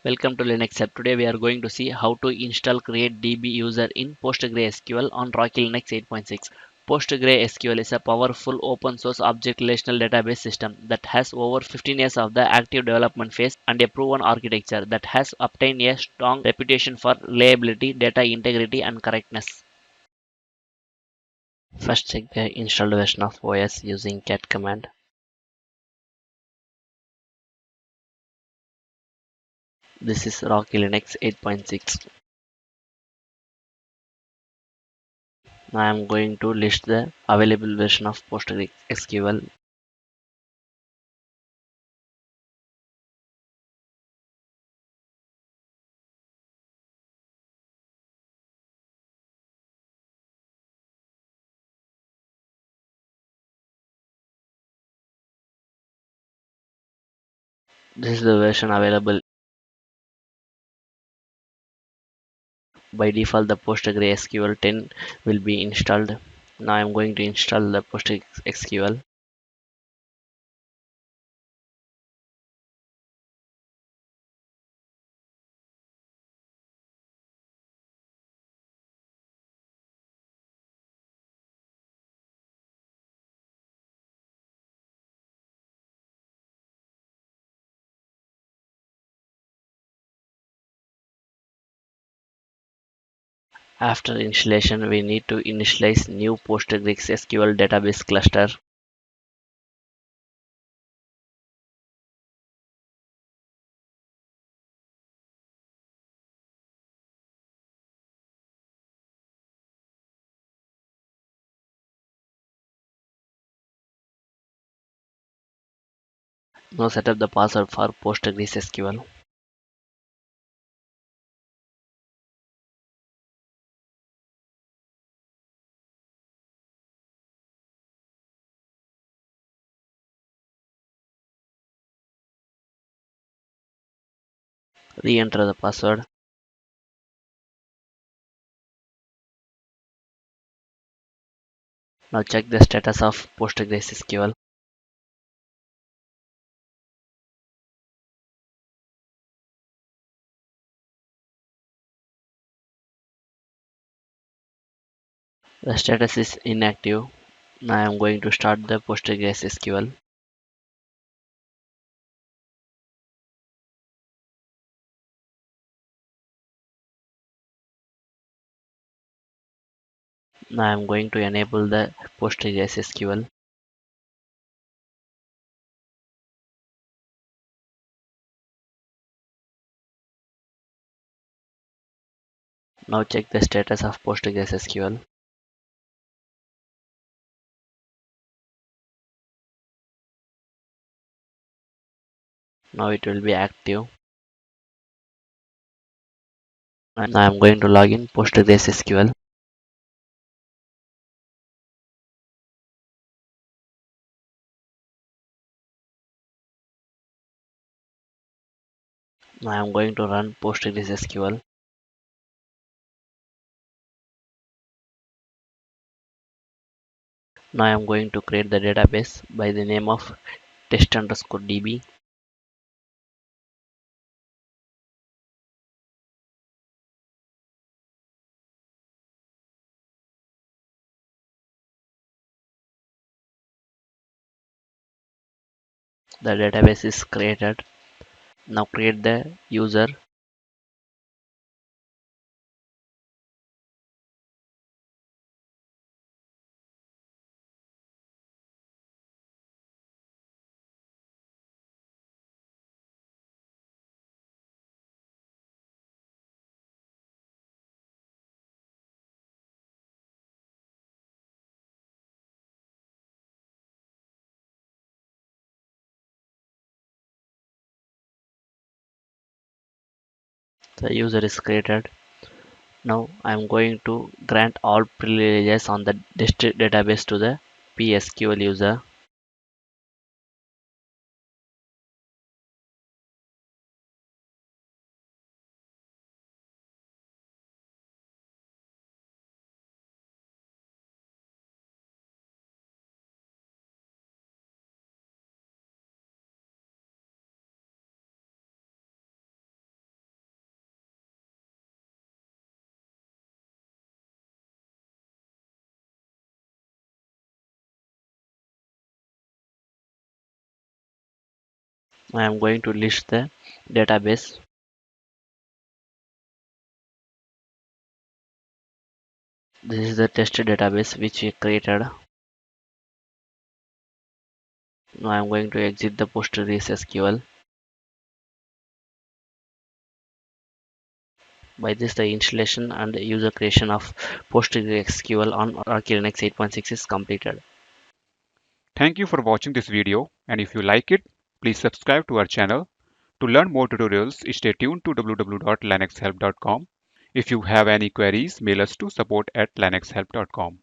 Welcome to Linux Hub. Today we are going to see how to install create DB user in PostgreSQL on Rocky Linux 8.6. PostgreSQL is a powerful open source object relational database system that has over 15 years of the active development phase and a proven architecture that has obtained a strong reputation for reliability, data integrity and correctness. First check the installed version of OS using cat command. This is Rocky Linux 8.6. Now I am going to list the available version of PostgreSQL. This is the version available. By default, the PostgreSQL 10 will be installed. Now I am going to install the PostgreSQL. After installation, we need to initialize new PostgreSQL database cluster. Now set up the password for PostgreSQL. Re-enter the password. Now check the status of PostgreSQL. The status is inactive. Now I am going to start the PostgreSQL. Now I am going to enable the PostgreSQL. Now check the status of PostgreSQL. Now it will be active. And I am going to log in PostgreSQL. Now I am going to run PostgreSQL. Now I am going to create the database by the name of test_db. The database is created. Now create the user. The user is created. Now I am going to grant all privileges on the district database to the PSQL user. I am going to list the database. This is the test database which we created. Now I am going to exit the PostgreSQL. By this, the installation and user creation of PostgreSQL on Oracle Linux 8.6 is completed. Thank you for watching this video, and if you like it, please subscribe to our channel. To learn more tutorials, stay tuned to www.linuxhelp.com. If you have any queries, mail us to support@linuxhelp.com.